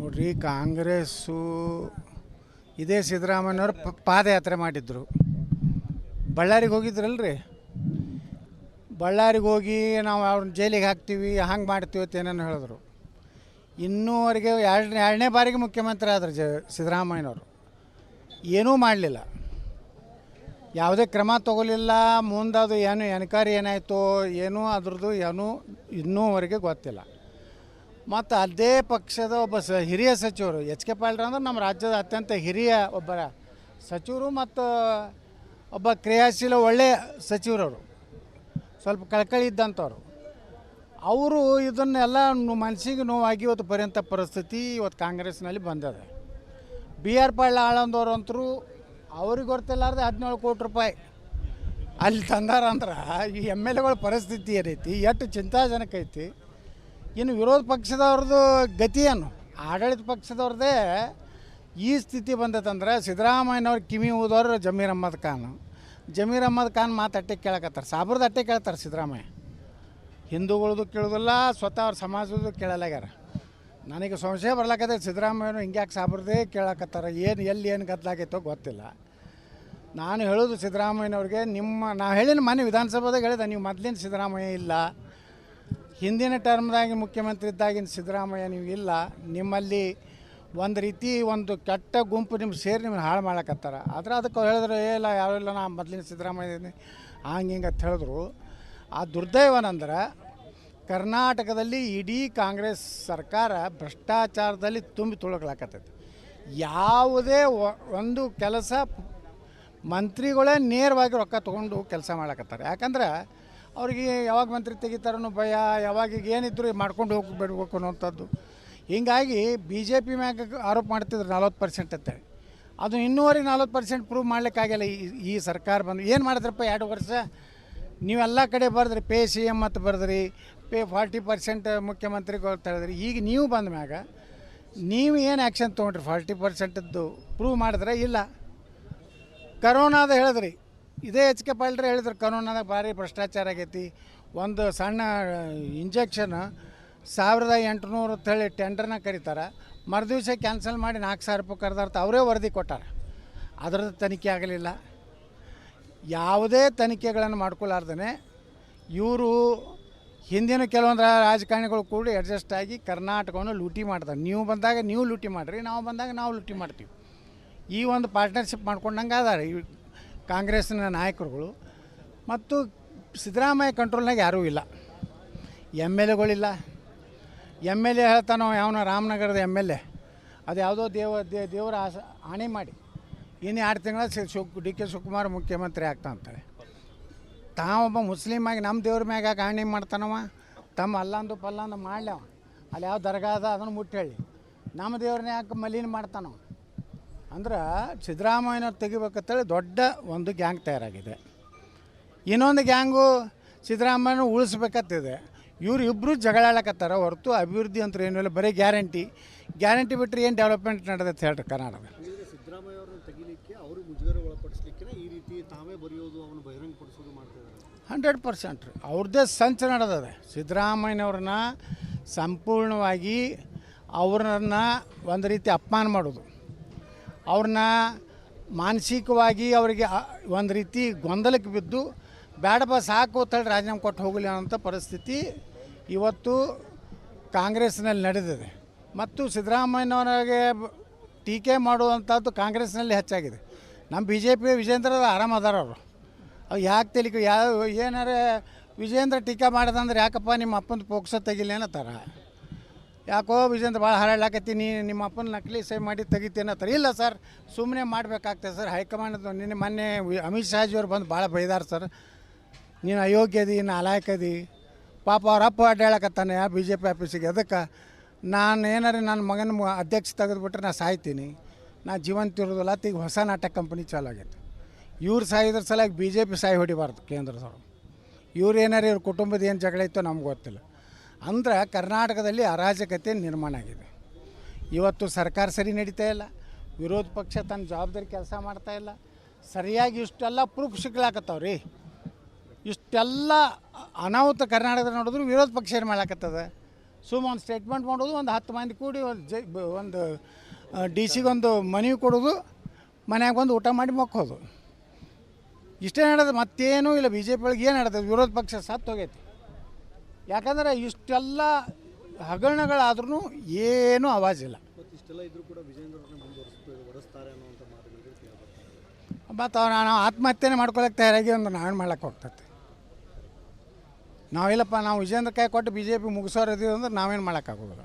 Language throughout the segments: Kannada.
ನೋಡ್ರಿ, ಕಾಂಗ್ರೆಸ್ಸು ಇದೇ ಸಿದ್ದರಾಮಯ್ಯನವರು ಪಾದಯಾತ್ರೆ ಮಾಡಿದ್ರು. ಬಳ್ಳಾರಿಗೆ ಹೋಗಿದ್ರಲ್ರಿ. ಬಳ್ಳಾರಿಗೆ ಹೋಗಿ ನಾವು ಅವ್ರನ್ನ ಜೈಲಿಗೆ ಹಾಕ್ತೀವಿ, ಹಂಗೆ ಮಾಡ್ತೀವಿ ಅಂತ ಏನೇನು ಹೇಳಿದ್ರು. ಇನ್ನೂವರೆಗೆ ಎರಡನೇ ಬಾರಿಗೆ ಮುಖ್ಯಮಂತ್ರಿ ಆದರು ಸಿದ್ದರಾಮಯ್ಯನವರು. ಏನೂ ಮಾಡಲಿಲ್ಲ, ಯಾವುದೇ ಕ್ರಮ ತಗೊಲಿಲ್ಲ. ಮುಂದದು ಏನು ಎನ್ಕ್ವೈರಿ ಏನಾಯಿತು ಏನೂ ಅದ್ರದ್ದು ಏನೂ ಇನ್ನೂವರೆಗೆ ಗೊತ್ತಿಲ್ಲ. ಮತ್ತು ಅದೇ ಪಕ್ಷದ ಒಬ್ಬ ಹಿರಿಯ ಸಚಿವರು ಎಚ್ ಕೆ ಪಾಟೀಲ್ ಅಂದ್ರೆ ನಮ್ಮ ರಾಜ್ಯದ ಅತ್ಯಂತ ಹಿರಿಯ ಒಬ್ಬ ಸಚಿವರು ಮತ್ತು ಒಬ್ಬ ಕ್ರಿಯಾಶೀಲ ಒಳ್ಳೆಯ ಸಚಿವರವರು, ಸ್ವಲ್ಪ ಕಳಕಳಿ ಇದ್ದಂಥವ್ರು. ಅವರು ಇದನ್ನೆಲ್ಲ ಮನಸ್ಸಿಗೆ ನೋವಾಗಿ ಇವತ್ತು ಪರ್ಯಂತ ಪರಿಸ್ಥಿತಿ ಇವತ್ತು ಕಾಂಗ್ರೆಸ್ನಲ್ಲಿ ಬಂದಿದೆ. ಬಿ ಆರ್ ಪಾಟೀಲ್ ಆಳಂದವ್ರು ಅಂತರೂ ಅವ್ರಿಗೆ ಗೊತ್ತಿಲ್ಲಾರ್ದೆ 17 ಕೋಟಿ ರೂಪಾಯಿ ಅಲ್ಲಿ ತಂದಾರಂದ್ರೆ ಈ ಎಮ್ ಎಲ್ ಎಗಳ ಪರಿಸ್ಥಿತಿ ಏನೈತಿ, ಎಷ್ಟು ಚಿಂತಾಜನಕ ಐತಿ. ಇನ್ನು ವಿರೋಧ ಪಕ್ಷದವ್ರದ್ದು ಗತಿ ಏನು? ಆಡಳಿತ ಪಕ್ಷದವ್ರದ್ದೇ ಈ ಸ್ಥಿತಿ ಬಂದೈತಂದ್ರೆ ಸಿದ್ದರಾಮಯ್ಯನವ್ರು ಕಿವಿ ಊದೋರು ಜಮೀರ್ ಅಹ್ಮದ್ ಖಾನ್ ಮಾತು ಅಟ್ಟೆ ಕೇಳಕತ್ತಾರೆ, ಸಾಬ್ರದ್ದು ಅಟ್ಟೆ ಕೇಳ್ತಾರೆ ಸಿದ್ದರಾಮಯ್ಯ. ಹಿಂದೂಗಳದ್ದು ಕೇಳೋದಿಲ್ಲ, ಸ್ವತಃ ಅವ್ರ ಸಮಾಜದ್ದು ಕೇಳಲಾಗ್ಯಾರ. ನನಗೆ ಸಂಶಯ ಬರ್ಲಾಕತ್ತೆ, ಸಿದ್ದರಾಮಯ್ಯನು ಹಿಂಗ್ಯಾಕೆ ಸಾಬ್ರದ್ದೇ ಕೇಳಕತ್ತಾರೆ, ಏನು ಗದ್ದಲಾಗೈತೋ ಗೊತ್ತಿಲ್ಲ. ನಾನು ಹೇಳೋದು ಸಿದ್ದರಾಮಯ್ಯನವ್ರಿಗೆ, ನಾವು ಹೇಳಿನ ಮನೆ ವಿಧಾನಸಭಾದಾಗ ಹೇಳಿದೆ, ನೀವು ಮೊದಲಿನ ಸಿದ್ದರಾಮಯ್ಯ ಇಲ್ಲ, ಹಿಂದಿನ ಟರ್ಮ್ದಾಗಿ ಮುಖ್ಯಮಂತ್ರಿ ಇದ್ದಾಗಿನ ಸಿದ್ದರಾಮಯ್ಯ ನೀವು ಇಲ್ಲ. ನಿಮ್ಮಲ್ಲಿ ಒಂದು ರೀತಿ ಒಂದು ಕೆಟ್ಟ ಗುಂಪು ನಿಮ್ಗೆ ಸೇರಿ ನಿಮ್ಮನ್ನು ಹಾಳು ಮಾಡಕತ್ತಾರೆ. ಆದರೆ ಅದಕ್ಕೆ ಹೇಳಿದ್ರು ಇಲ್ಲ ಯಾವಿಲ್ಲ, ನಾ ಮೊದಲಿನ ಸಿದ್ದರಾಮಯ್ಯ ಹಂಗೆ ಹಿಂಗೆ ಅಂತ ಹೇಳಿದ್ರು. ಆ ದುರ್ದೈವನಂದ್ರೆ ಕರ್ನಾಟಕದಲ್ಲಿ ಇಡೀ ಕಾಂಗ್ರೆಸ್ ಸರ್ಕಾರ ಭ್ರಷ್ಟಾಚಾರದಲ್ಲಿ ತುಂಬಿ ತುಳುಕಲಾಕತ್ತೈತೆ. ಯಾವುದೇ ಒಂದು ಕೆಲಸ ಮಂತ್ರಿಗಳೇ ನೇರವಾಗಿ ರೊಕ್ಕ ತೊಗೊಂಡು ಕೆಲಸ ಮಾಡಕತ್ತಾರೆ. ಯಾಕಂದ್ರೆ ಅವ್ರಿಗೆ ಯಾವಾಗ ಮಂತ್ರಿ ತೆಗಿತಾರೋ ಭಯ, ಯಾವಾಗ ಏನಿದ್ರು ಮಾಡ್ಕೊಂಡು ಹೋಗ್ಬಿಡ್ಬೇಕು ಅನ್ನೋಂಥದ್ದು. ಹೀಗಾಗಿ ಬಿ ಜೆ ಪಿ ಮ್ಯಾಗ ಆರೋಪ ಮಾಡ್ತಿದ್ರು 40% ಅಂತೇಳಿ. ಅದು ಇನ್ನೂವರೆಗೆ 40% ಪ್ರೂವ್ ಮಾಡಲಿಕ್ಕಾಗಿಲ್ಲ. ಈ ಸರ್ಕಾರ ಬಂದು ಏನು ಮಾಡಿದ್ರಪ್ಪ 2 ವರ್ಷ? ನೀವೆಲ್ಲ ಕಡೆ ಬರೆದ್ರಿ, ಪೇ ಸಿ ಎಮ್ ಮತ್ತು ಬರೆದ್ರಿ, ಪೇ 40% ಮುಖ್ಯಮಂತ್ರಿಗಳು ಹೇಳಿದ್ರಿ. ಈಗ ನೀವು ಬಂದ ಮ್ಯಾಗ ನೀವು ಏನು ಆ್ಯಕ್ಷನ್ ತೊಗೊಂಡ್ರಿ? 40%ದ್ದು ಪ್ರೂವ್ ಮಾಡಿದ್ರೆ ಇಲ್ಲ. ಕರೋನಾದ ಹೇಳಿದ್ರಿ, ಇದೇ ಎಚ್ ಕೆ ಪಾಟೀಲ್ ಹೇಳಿದ್ರು, ಕರೋನಾದಾಗ ಭಾರಿ ಭ್ರಷ್ಟಾಚಾರ ಆಗೈತಿ. ಒಂದು ಸಣ್ಣ ಇಂಜೆಕ್ಷನ್ 1800 ಅಂತೇಳಿ ಟೆಂಡರ್ನ ಕರೀತಾರೆ, ಮರುದಿವಸ ಕ್ಯಾನ್ಸಲ್ ಮಾಡಿ 4000 ರೂಪಾಯಿ ಕರೆದಾರ್ಥ ಅವರೇ ವರದಿ ಕೊಟ್ಟಾರೆ. ಅದರದ್ದು ತನಿಖೆ ಆಗಲಿಲ್ಲ. ಯಾವುದೇ ತನಿಖೆಗಳನ್ನು ಮಾಡ್ಕೊಲಾರ್ದೇ ಇವರು ಹಿಂದಿನ ಕೆಲವೊಂದು ರಾಜಕಾರಣಿಗಳು ಕೂಡ ಅಡ್ಜಸ್ಟ್ ಆಗಿ ಕರ್ನಾಟಕವನ್ನು ಲೂಟಿ ಮಾಡ್ತಾರೆ. ನೀವು ಬಂದಾಗ ನೀವು ಲೂಟಿ ಮಾಡಿರಿ, ನಾವು ಬಂದಾಗ ನಾವು ಲೂಟಿ ಮಾಡ್ತೀವಿ. ಈ ಒಂದು ಪಾರ್ಟ್ನರ್ಶಿಪ್ ಮಾಡ್ಕೊಂಡಂಗೆ ಅದಾರೆ ಈ ಕಾಂಗ್ರೆಸ್ನ ನಾಯಕರುಗಳು. ಮತ್ತು ಸಿದ್ದರಾಮಯ್ಯ ಕಂಟ್ರೋಲ್ನಾಗ ಯಾರೂ ಇಲ್ಲ, ಎಮ್ ಎಲ್ ಎಗಳಿಲ್ಲ. ಎಮ್ ಎಲ್ ಎ ಹೇಳ್ತಾನೋ ಯಾವನ ರಾಮನಗರದ ಎಮ್ ಎಲ್ ಎ, ಅದು ಯಾವುದೋ ದೇವರ ಆಣೆ ಮಾಡಿ ಇನ್ನು 2 ತಿಂಗಳ ಡಿ ಕೆ ಶಿವಕುಮಾರ್ ಮುಖ್ಯಮಂತ್ರಿ ಆಗ್ತಾನಂತಾರೆ. ತಾವೊಬ್ಬ ಮುಸ್ಲಿಮಾಗಿ ನಮ್ಮ ದೇವ್ರ ಮ್ಯಾಗ ಆಣೆ ಮಾಡ್ತಾನವ, ತಮ್ಮ ಅಲ್ಲಂದು ಪಲ್ಲಂದು ಮಾಡ್ಲವ, ಅಲ್ಲಿ ಯಾವ ದರ್ಗಾ ಅದ ಅದನ್ನು ಮುಟ್ಟಿ ಹೇಳಿ ನಮ್ಮ ದೇವ್ರನ್ನ ಯಾಕೆ ಮಲೀನ ಮಾಡ್ತಾನವ. ಅಂದ್ರೆ ಸಿದ್ದರಾಮಯ್ಯನವ್ರು ತೆಗಿಬೇಕಂತೇಳಿ ದೊಡ್ಡ ಒಂದು ಗ್ಯಾಂಗ್ ತಯಾರಾಗಿದೆ. ಇನ್ನೊಂದು ಗ್ಯಾಂಗು ಸಿದ್ದರಾಮಯ್ಯನ ಉಳಿಸ್ಬೇಕಂತಿದೆ. ಇವರು ಇಬ್ಬರು ಜಗಳಾಡಕತ್ತಾರ ಹೊರತು ಅಭಿವೃದ್ಧಿ ಅಂತ ಏನೂ ಇಲ್ಲ. ಬರೀ ಗ್ಯಾರಂಟಿ ಬಿಟ್ಟರೆ ಏನು ಡೆವಲಪ್ಮೆಂಟ್ ನಡೆದೈತೆ ಹೇಳ್ರಿ ಕರ್ನಾಟಕ. ಸಿದ್ದರಾಮಯ್ಯ ಅವ್ರನ್ನ ತೆಗಿಲಿಕ್ಕೆ ಅವರು ಮುಜುಗರ ಒಳಪಡಿಸ್ಲಿಕ್ಕೆ ಈ ರೀತಿ ತಾವೇ ಬರೆಯೋದು, ಅವನು ಬಹಿರಂಗಪಡಿಸೋದು ಮಾಡ್ತಿದ್ದಾರೆ. 100% ರೀ ಅವ್ರದ್ದೇ ಸಂಚ ನಡೆದಿದೆ. ಸಿದ್ದರಾಮಯ್ಯನವ್ರನ್ನ ಸಂಪೂರ್ಣವಾಗಿ ಅವ್ರನ್ನ ಒಂದು ರೀತಿ ಅಪಮಾನ ಮಾಡೋದು, ಅವ್ರನ್ನ ಮಾನಸಿಕವಾಗಿ ಅವರಿಗೆ ಒಂದು ರೀತಿ ಗೊಂದಲಕ್ಕೆ ಬಿದ್ದು ಬೇಡಪ್ಪ ಸಾಕು ಅಂತೇಳಿ ರಾಜೀನಾಮೆ ಕೊಟ್ಟು ಹೋಗಲಿ ಅನ್ನೋಂಥ ಪರಿಸ್ಥಿತಿ ಇವತ್ತು ಕಾಂಗ್ರೆಸ್ನಲ್ಲಿ ನಡೆದಿದೆ. ಮತ್ತು ಸಿದ್ದರಾಮಯ್ಯನವರಿಗೆ ಟೀಕೆ ಮಾಡುವಂಥದ್ದು ಕಾಂಗ್ರೆಸ್ನಲ್ಲಿ ಹೆಚ್ಚಾಗಿದೆ. ನಮ್ಮ ಬಿ ಜೆ ಪಿ ವಿಜೇಂದ್ರ ಆರಾಮದಾರ ಅವರು, ಅವು ಯಾಕೆ ತೆಲಿಕೆ ಏನಾರೇ ವಿಜೇಂದ್ರ ಟೀಕೆ ಮಾಡೋದಂದ್ರೆ ಯಾಕಪ್ಪ ನಿಮ್ಮ ಅಪ್ಪನ ಪೋಕ್ಸ ತೆಗಿಲಿ ಅನ್ನತ್ತಾರ. ಯಾಕೋ ವಿಜೇಂದ್ರ ಭಾಳ ಹಾರಾಡ್ಲಾಕತ್ತೀನಿ, ನಿಮ್ಮ ಅಪ್ಪನ ನಕಲಿ ಸೈ ಮಾಡಿ ತೆಗಿತೀನತ್ತಾರೆ. ಇಲ್ಲ ಸರ್, ಸುಮ್ಮನೆ ಮಾಡಬೇಕಾಗ್ತದೆ ಸರ್. ಹೈಕಮಾಂಡ್ ಮೊನ್ನೆ ಅಮಿತ್ ಶಾಜಿಯವ್ರು ಬಂದು ಭಾಳ ಬೈದಾರ ಸರ್, ನೀನು ಅಯೋಗ್ಯದಿ, ನಾಲಾಯಕದಿ. ಪಾಪ ಅವ್ರ ಅಪ್ಪ ಅಡ್ಡಾಳಕತ್ತಾನೆ ಬಿ ಜೆ ಪಿ ಆಫೀಸಿಗೆ. ಅದಕ್ಕೆ ನಾನು ಏನಾರು ನನ್ನ ಮಗನ ಅಧ್ಯಕ್ಷ ತೆಗೆದುಬಿಟ್ರೆ ನಾನು ಸಾಯ್ತೀನಿ, ನಾ ಜೀವಂತ ಇರೋದಿಲ್ಲ ಅಂತ ಈಗ ಹೊಸ ನಾಟಕ ಕಂಪ್ನಿ ಚಾಲು ಆಗೈತೆ. ಇವ್ರು ಸಾಯಿದ್ರ ಸಲಾಗಿ ಬಿ ಜೆ ಪಿ ಸಾಯಿ ಹೊಡಿಬಾರ್ದು ಕೇಂದ್ರದವರು. ಇವ್ರು ಏನಾರು ಇವ್ರ ಕುಟುಂಬದ ಏನು ಜಗಳ ಇತ್ತೋ ನಮ್ಗೆ ಗೊತ್ತಿಲ್ಲ. ಅಂದ್ರೆ ಕರ್ನಾಟಕದಲ್ಲಿ ಅರಾಜಕತೆ ನಿರ್ಮಾಣ ಆಗಿದೆ. ಇವತ್ತು ಸರ್ಕಾರ ಸರಿ ನಡೀತಾ ಇಲ್ಲ, ವಿರೋಧ ಪಕ್ಷ ತನ್ನ ಜವಾಬ್ದಾರಿ ಕೆಲಸ ಮಾಡ್ತಾಯಿಲ್ಲ. ಸರಿಯಾಗಿ ಇಷ್ಟೆಲ್ಲ ಪ್ರೂಫ್ ಸಿಗ್ಲಾಕತ್ತಾವ್ರಿ. ಇಷ್ಟೆಲ್ಲ ಅನಾಹುತ ಕರ್ನಾಟಕದಲ್ಲಿ ನೋಡಿದ್ರು ವಿರೋಧ ಪಕ್ಷ ಏನು ಮಾಡಾಕತ್ತದ? ಒಂದು ಸ್ಟೇಟ್ಮೆಂಟ್ ಮಾಡೋದು, ಒಂದು 10 ಮಂದಿ ಕೂಡಿ ಒಂದು ಡಿ ಸಿಗೊಂದು ಮನವಿ ಕೊಡೋದು, ಮನ್ಯಾಗ ಬಂದು ಊಟ ಮಾಡಿ ಮಕ್ಕೋದು. ಇಷ್ಟೇ ನಡೆದು ಮತ್ತೇನೂ ಇಲ್ಲ. ಬಿ ಜೆ ಪಿ ಒಳಗೆ ಏನು ನಡೆದ, ವಿರೋಧ ಪಕ್ಷ ಸತ್ತು ಹೋಗೈತಿ. ಯಾಕಂದ್ರೆ ಇಷ್ಟೆಲ್ಲ ಹಗರಣಗಳಾದ್ರೂ ಏನೂ ಆವಾಜಿಲ್ಲ. ಮತ್ತು ಇಷ್ಟೆಲ್ಲ ಇದ್ರೂ ಕೂಡ ವಿಜೇಂದ್ರವ್ರನ್ನ ಮುಂದುವರಿಸ್ತಾರೆ ಅನ್ನೋಂಥ ಮಾತುಗಳಿಗೆ ಕೇಳ್ಬರ್ತಾರೆ. ಮತ್ತು ನಾವು ಆತ್ಮಹತ್ಯೆನೇ ಮಾಡ್ಕೊಳಕ್ಕೆ ತಯಾರಾಗಿ ಒಂದು ನಾವೇನು ಮಾಡ್ಲಿಕ್ಕೆ ಹೋಗ್ತೈತೆ. ನಾವಿಲ್ಲಪ್ಪ, ನಾವು ವಿಜೇಂದ್ರ ಕೈ ಕೊಟ್ಟು ಬಿ ಜೆ ಪಿ ಮುಗಿಸೋರು ಇದೀವಿ ಅಂದ್ರೆ ನಾವೇನು ಮಾಡೋಕ್ಕಾಗೋದಿಲ್ಲ.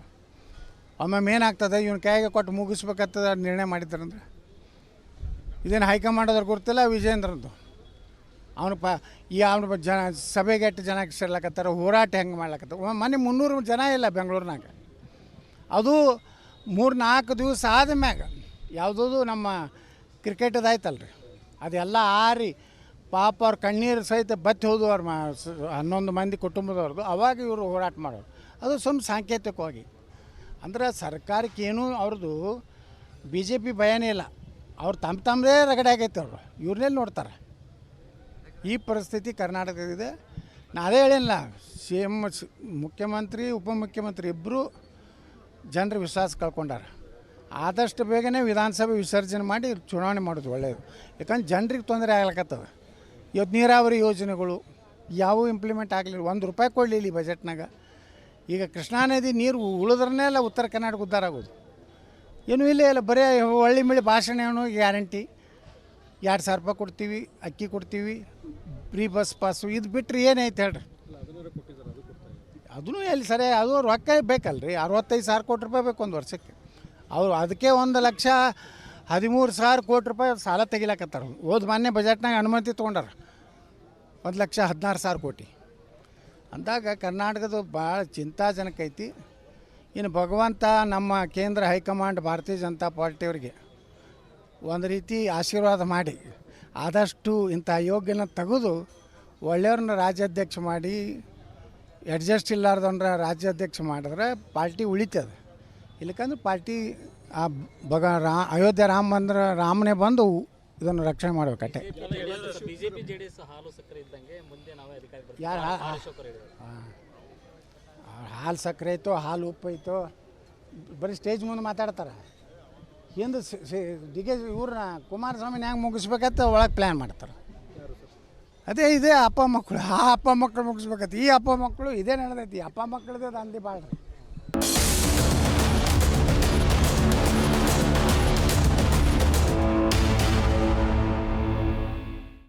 ಒಮ್ಮೆ ಏನಾಗ್ತದೆ, ಇವನ ಕೈಗೆ ಕೊಟ್ಟು ಮುಗಿಸ್ಬೇಕಂತದ ನಿರ್ಣಯ ಮಾಡಿದ್ರಂದ್ರೆ ಇದೇನು ಹೈಕಮಾಂಡದವ್ರು ಗೊತ್ತಿಲ್ಲ ವಿಜೇಂದ್ರದ್ದು. ಅವನು ಅವನು ಸಭೆಗೆ ಎಷ್ಟು ಜನ ಸೇರ್ಲಕತ್ತಾರ, ಹೋರಾಟ ಹೆಂಗೆ ಮಾಡ್ಲಕತ್ತಾರ. ಮೊನ್ನೆ 300 ಜನ ಇಲ್ಲ ಬೆಂಗಳೂರಿನಾಗ. ಅದು 3-4 ದಿವಸ ಆದ ಮ್ಯಾಗ ಯಾವುದೂ ನಮ್ಮ ಕ್ರಿಕೆಟದಾಯ್ತಲ್ಲ ರೀ, ಅದೆಲ್ಲ ಆರಿ ಪಾಪ ಅವ್ರ ಕಣ್ಣೀರು ಸಹಿತ ಬತ್ತಿ ಹೋದು ಅವ್ರ 11 ಮಂದಿ ಕುಟುಂಬದವ್ರದ್ದು. ಅವಾಗ ಇವರು ಹೋರಾಟ ಮಾಡೋರು. ಅದು ಸಾಂಕೇತಿಕವಾಗಿ ಅಂದ್ರೆ ಸರ್ಕಾರಕ್ಕೆ ಏನೂ ಅವ್ರದ್ದು ಬಿ ಜೆ ಪಿ ಭಯನೇ ಇಲ್ಲ. ಅವ್ರು ತಮ್ಮದೇ ರಗಡೆ ಆಗೈತೆ. ಅವರು ಇವ್ರನ್ನೆಲ್ಲಿ ನೋಡ್ತಾರೆ. ಈ ಪರಿಸ್ಥಿತಿ ಕರ್ನಾಟಕದಿದೆ. ನಾ ಅದೇ ಹೇಳಿಲ್ಲ, ಮುಖ್ಯಮಂತ್ರಿ ಉಪಮುಖ್ಯಮಂತ್ರಿ ಇಬ್ಬರು ಜನರ ವಿಶ್ವಾಸ ಕಳ್ಕೊಂಡಾರ. ಆದಷ್ಟು ಬೇಗನೆ ವಿಧಾನಸಭೆ ವಿಸರ್ಜನೆ ಮಾಡಿ ಚುನಾವಣೆ ಮಾಡೋದು ಒಳ್ಳೆಯದು. ಯಾಕಂದ್ರೆ ಜನರಿಗೆ ತೊಂದರೆ ಆಗ್ಲಕ್ಕತ್ತದ. ಇವತ್ತು ನೀರಾವರಿ ಯೋಜನೆಗಳು ಯಾವುವು ಇಂಪ್ಲಿಮೆಂಟ್ ಆಗಲಿಲ್ಲ. ₹1 ಕೊಡಲಿಲ್ಲ ಈ ಬಜೆಟ್ನಾಗ. ಈಗ ಕೃಷ್ಣಾ ನದಿ ನೀರು ಉಳಿದ್ರೇ ಎಲ್ಲ ಉತ್ತರ ಕರ್ನಾಟಕ ಉದ್ಧಾರ ಆಗೋದು. ಏನೂ ಇಲ್ಲ ಬರೀ ಒಳ್ಳೆ ಮಿಳಿ ಭಾಷಣ ಏನು ಗ್ಯಾರಂಟಿ. ₹2,000 ಕೊಡ್ತೀವಿ, ಅಕ್ಕಿ ಕೊಡ್ತೀವಿ, ಫ್ರೀ ಬಸ್ ಪಾಸು, ಇದು ಬಿಟ್ಟರೆ ಏನೈತೆ ಹೇಳ್ರಿ. ಅದೂ ಎಲ್ಲಿ ಸರಿ, ಅದು ರೊಕ್ಕ ಬೇಕಲ್ರಿ. ₹65,000 ಕೋಟಿ ಬೇಕು ಒಂದು ವರ್ಷಕ್ಕೆ. ಅವರು ಅದಕ್ಕೆ ₹1,13,000 ಕೋಟಿ ಸಾಲ ತೆಗಿಲಕತ್ತಾರ. ಮೊನ್ನೆ ಬಜೆಟ್ನಾಗ ಅನುಮತಿ ತೊಗೊಂಡಾರ. 1,16,000 ಕೋಟಿ ಅಂದಾಗ ಕರ್ನಾಟಕದ ಭಾಳ ಚಿಂತಾಜನಕ ಐತಿ. ಇನ್ನು ಭಗವಂತ ನಮ್ಮ ಕೇಂದ್ರ ಹೈಕಮಾಂಡ್ ಭಾರತೀಯ ಜನತಾ ಪಾರ್ಟಿಯವರಿಗೆ ಒಂದು ರೀತಿ ಆಶೀರ್ವಾದ ಮಾಡಿ ಆದಷ್ಟು ಇಂಥ ಯೋಗ್ಯನ ತೆಗೆದು ಒಳ್ಳೆಯವ್ರನ್ನ ರಾಜ್ಯಾಧ್ಯಕ್ಷ ಮಾಡಿ, ಅಡ್ಜಸ್ಟ್ ಇಲ್ಲಾರ್ದವ್ರ ರಾಜ್ಯಾಧ್ಯಕ್ಷ ಮಾಡಿದ್ರೆ ಪಾರ್ಟಿ ಉಳಿತದೆ. ಇಲ್ಲಕಂದ್ರೆ ಪಾರ್ಟಿ ಅಯೋಧ್ಯೆ ರಾಮನೇ ಬಂದು ಇದನ್ನು ರಕ್ಷಣೆ ಮಾಡಬೇಕಟ್ಟೆ. ಯಾರು ಹಾಲು ಸಕ್ಕರೆ ಐತೋ, ಹಾಲು ಉಪ್ಪು ಐತೋ, ಬರೀ ಸ್ಟೇಜ್ ಮುಂದೆ ಮಾತಾಡ್ತಾರೆ. ಹಿಂದೆ ಇವ್ರನ್ನ ಕುಮಾರಸ್ವಾಮಿನ ಹೆಂಗೆ ಮುಗಿಸ್ಬೇಕಂತ ಒಳಗೆ ಪ್ಲ್ಯಾನ್ ಮಾಡ್ತಾರೆ. ಇದೇ ಅಪ್ಪ ಮಕ್ಕಳು, ಆ ಅಪ್ಪ ಮಕ್ಕಳು ಮುಗಿಸ್ಬೇಕಂತ. ಈ ಅಪ್ಪ ಮಕ್ಕಳು ಇದೇ ನಡೆದೈತಿ. ಅಪ್ಪ ಮಕ್ಕಳದ್ದು ಅಂದಿ ಭಾಳ ರೀ.